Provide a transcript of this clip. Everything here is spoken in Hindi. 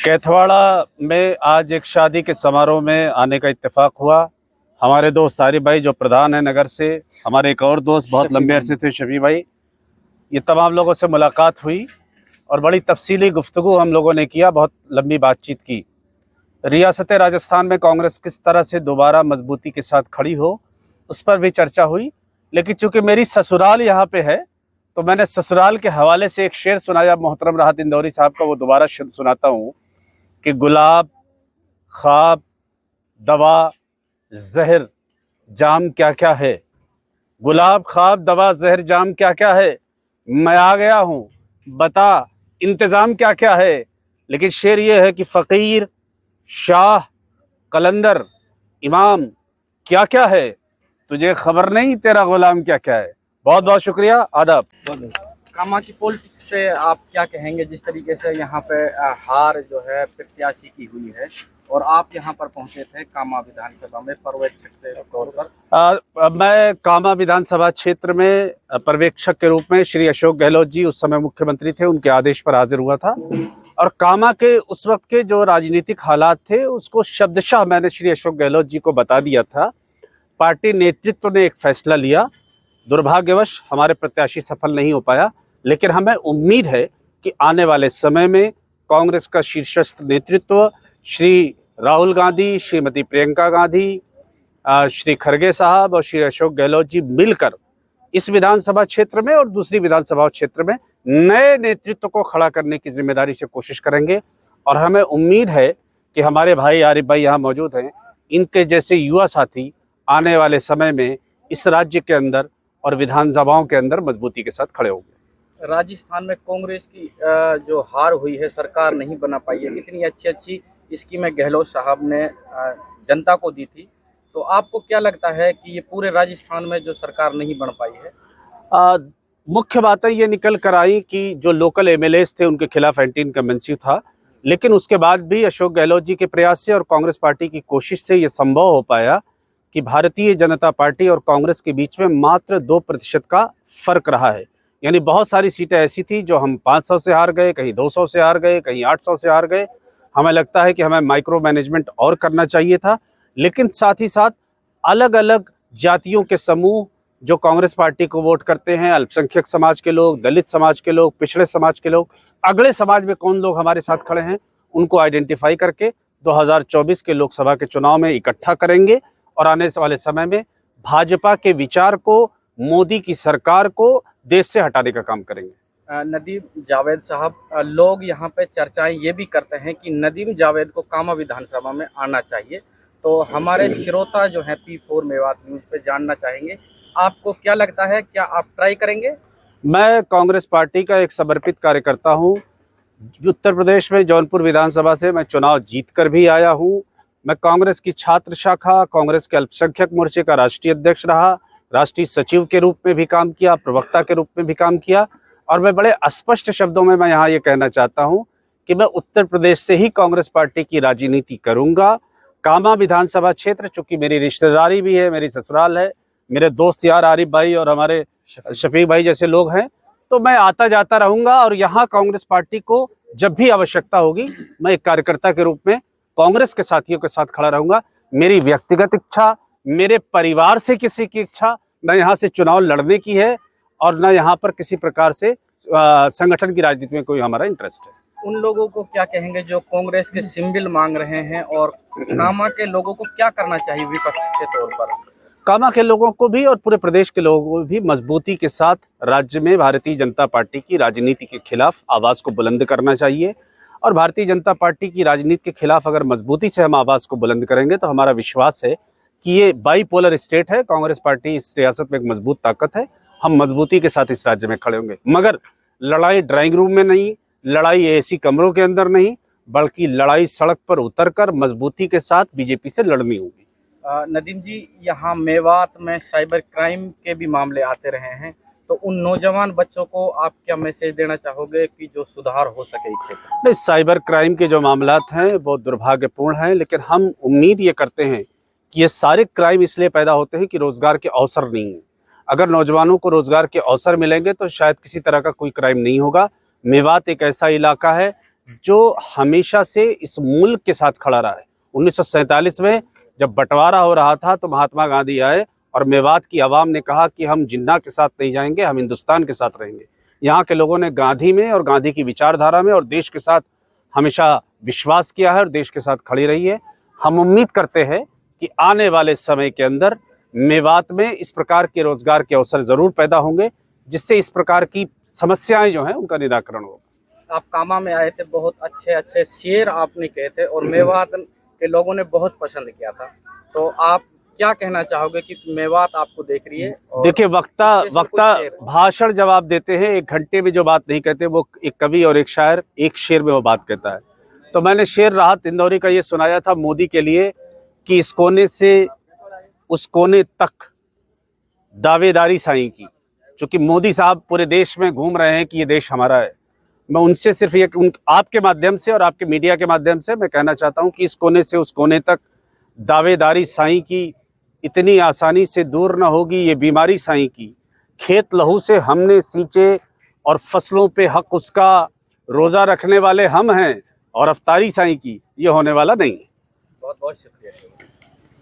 कैथवाड़ा में आज एक शादी के समारोह में आने का इत्तेफाक हुआ। हमारे दोस्त आरिफ भाई जो प्रधान है नगर से, हमारे एक और दोस्त बहुत लंबे अरसे से शफी भाई, ये तमाम लोगों से मुलाकात हुई और बड़ी तफसीली गुफ्तगू हम लोगों ने किया, बहुत लंबी बातचीत की। रियासत राजस्थान में कांग्रेस किस तरह से दोबारा मजबूती के साथ खड़ी हो, उस पर भी चर्चा हुई। लेकिन चूंकि मेरी ससुराल यहाँ पे है तो मैंने ससुराल के हवाले से एक शेर सुनाया मोहतरम राहत इंदौरी साहब का, वो दोबारा सुनाता हूँ कि गुलाब ख्वाब दवा जहर जाम क्या क्या है, गुलाब ख्वाब दवा जहर जाम क्या क्या है, मैं आ गया हूँ बता इंतज़ाम क्या क्या है। लेकिन शेर ये है कि फ़कीर शाह कलंदर इमाम क्या क्या है, तुझे खबर नहीं तेरा गुलाम क्या क्या है। बहुत बहुत शुक्रिया, आदाब। कामा की पॉलिटिक्स पे आप क्या कहेंगे, जिस तरीके से यहाँ पे हार जो है प्रत्याशी की हुई है और आप यहाँ पर पहुँचे थे कामा विधानसभा में पर्यवेक्षक के तौर पर? मैं कामा विधानसभा क्षेत्र में पर्यवेक्षक के रूप में श्री अशोक गहलोत जी उस समय मुख्यमंत्री थे, उनके आदेश पर हाजिर हुआ था और कामा के उस वक्त के जो राजनीतिक हालात थे उसको शब्दशः मैंने श्री अशोक गहलोत जी को बता दिया था। पार्टी नेतृत्व ने एक फैसला लिया, दुर्भाग्यवश हमारे प्रत्याशी सफल नहीं हो पाया, लेकिन हमें उम्मीद है कि आने वाले समय में कांग्रेस का शीर्षस्थ नेतृत्व श्री राहुल गांधी, श्रीमती प्रियंका गांधी, श्री खरगे साहब और श्री अशोक गहलोत जी मिलकर इस विधानसभा क्षेत्र में और दूसरी विधानसभा क्षेत्र में नए नेतृत्व को खड़ा करने की जिम्मेदारी से कोशिश करेंगे। और हमें उम्मीद है कि हमारे भाई आरिफ भाई यहाँ मौजूद हैं, इनके जैसे युवा साथी आने वाले समय में इस राज्य के अंदर और विधानसभाओं के अंदर मजबूती के साथ खड़े होंगे। राजस्थान में कांग्रेस की जो हार हुई है, सरकार नहीं बना पाई है, इतनी अच्छी स्कीमें गहलोत साहब ने जनता को दी थी, तो आपको क्या लगता है कि ये पूरे राजस्थान में जो सरकार नहीं बन पाई है? मुख्य बातें ये निकल कर आई कि जो लोकल एमएलएस थे उनके खिलाफ एंटी इनकम्बेंसी था, लेकिन उसके बाद भी अशोक गहलोत जी के प्रयास से और कांग्रेस पार्टी की कोशिश से ये संभव हो पाया कि भारतीय जनता पार्टी और कांग्रेस के बीच में मात्र 2% का फर्क रहा है। यानी बहुत सारी सीटें ऐसी थी जो हम 500 से हार गए, कहीं 200 से हार गए, कहीं 800 से हार गए। हमें लगता है कि हमें माइक्रो मैनेजमेंट और करना चाहिए था, लेकिन साथ ही साथ अलग अलग जातियों के समूह जो कांग्रेस पार्टी को वोट करते हैं, अल्पसंख्यक समाज के लोग, दलित समाज के लोग, पिछड़े समाज के लोग, अगले समाज में कौन लोग हमारे साथ खड़े हैं, उनको आइडेंटिफाई करके 2024 के लोकसभा के चुनाव में इकट्ठा करेंगे और आने वाले समय में भाजपा के विचार को, मोदी की सरकार को देश से हटाने का काम करेंगे। नदीम जावेद साहब, लोग यहाँ पे चर्चाएं ये भी करते हैं कि नदीम जावेद को कामा विधानसभा में आना चाहिए, तो हमारे श्रोता जो हैं P4 मेवात न्यूज़ पे जानना चाहेंगे, आपको क्या लगता है, क्या आप ट्राई करेंगे? मैं कांग्रेस पार्टी का एक समर्पित कार्यकर्ता हूँ। उत्तर प्रदेश में जौनपुर विधानसभा से मैं चुनाव जीत कर भी आया हूँ। मैं कांग्रेस की छात्र शाखा, कांग्रेस के अल्पसंख्यक मोर्चे का राष्ट्रीय अध्यक्ष रहा, राष्ट्रीय सचिव के रूप में भी काम किया, प्रवक्ता के रूप में भी काम किया। और मैं बड़े स्पष्ट शब्दों में मैं यहाँ ये कहना चाहता हूँ कि मैं उत्तर प्रदेश से ही कांग्रेस पार्टी की राजनीति करूँगा। कामा विधानसभा क्षेत्र चूँकि मेरी रिश्तेदारी भी है, मेरी ससुराल है, मेरे दोस्त यार आरिफ भाई और हमारे शफीक भाई जैसे लोग हैं, तो मैं आता जाता रहूँगा और यहाँ कांग्रेस पार्टी को जब भी आवश्यकता होगी मैं एक कार्यकर्ता के रूप में कांग्रेस के साथियों के साथ खड़ा रहूँगा। मेरी व्यक्तिगत इच्छा, मेरे परिवार से किसी की इच्छा न यहाँ से चुनाव लड़ने की है और न यहाँ पर किसी प्रकार से संगठन की राजनीति में कोई हमारा इंटरेस्ट है। उन लोगों को क्या कहेंगे जो कांग्रेस के सिंबल मांग रहे हैं, और कामा के लोगों को क्या करना चाहिए विपक्ष के तौर पर? कामा के लोगों को भी और पूरे प्रदेश के लोगों को भी मजबूती के साथ राज्य में भारतीय जनता पार्टी की राजनीति के खिलाफ आवाज़ को बुलंद करना चाहिए। और भारतीय जनता पार्टी की राजनीति के खिलाफ अगर मजबूती से हम आवाज़ को बुलंद करेंगे तो हमारा विश्वास है कि ये बाईपोलर स्टेट है, कांग्रेस पार्टी इस रियासत में एक मजबूत ताकत है, हम मजबूती के साथ इस राज्य में खड़े होंगे। मगर लड़ाई ड्राइंग रूम में नहीं, लड़ाई एसी कमरों के अंदर नहीं, बल्कि लड़ाई सड़क पर उतरकर मजबूती के साथ बीजेपी से लड़नी होगी। नदीम जी, यहाँ मेवात में साइबर क्राइम के भी मामले आते रहे हैं, तो उन नौजवान बच्चों को आप क्या मैसेज देना चाहोगे कि जो सुधार हो सके इस क्षेत्र? नहीं, साइबर क्राइम के जो मामलात हैं वो दुर्भाग्यपूर्ण हैं, लेकिन हम उम्मीद ये करते हैं कि ये सारे क्राइम इसलिए पैदा होते हैं कि रोजगार के अवसर नहीं है। अगर नौजवानों को रोजगार के अवसर मिलेंगे तो शायद किसी तरह का कोई क्राइम नहीं होगा। मेवात एक ऐसा इलाका है जो हमेशा से इस मुल्क के साथ खड़ा रहा है। 1947 में जब बंटवारा हो रहा था तो महात्मा गांधी आए और मेवात की आवाम ने कहा कि हम जिन्ना के साथ नहीं जाएंगे, हम हिंदुस्तान के साथ रहेंगे। यहाँ के लोगों ने गांधी में और गांधी की विचारधारा में और देश के साथ हमेशा विश्वास किया है और देश के साथ खड़ी रही है। हम उम्मीद करते हैं कि आने वाले समय के अंदर मेवात में इस प्रकार के रोजगार के अवसर जरूर पैदा होंगे, जिससे इस प्रकार की समस्याएं जो हैं उनका निराकरण होगा। आप कामा में आए थे, बहुत अच्छे अच्छे शेर आपने कहे थे और मेवात के लोगों ने बहुत पसंद किया था। तो आप क्या कहना चाहोगे कि मेवात आपको देख रही है? देखिए, वक्ता भाषण जब आप देते हैं 1 घंटे में जो बात नहीं कहते, वो एक कवि और एक शायर एक शेर में वो बात कहता है। तो मैंने शेर राहत इंदौरी का ये सुनाया था मोदी के लिए कि इस कोने से उस कोने तक दावेदारी साईं की, चूंकि मोदी साहब पूरे देश में घूम रहे हैं कि ये देश हमारा है। मैं उनसे सिर्फ ये आपके माध्यम से और आपके मीडिया के माध्यम से मैं कहना चाहता हूं कि इस कोने से उस कोने तक दावेदारी साईं की इतनी आसानी से दूर न होगी ये बीमारी साईं की। खेत लहू से हमने सींचे और फसलों पे हक उसका, रोजा रखने वाले हम हैं और अफ्तारी साईं की ये होने वाला नहीं है। बहुत बहुत शुक्रिया।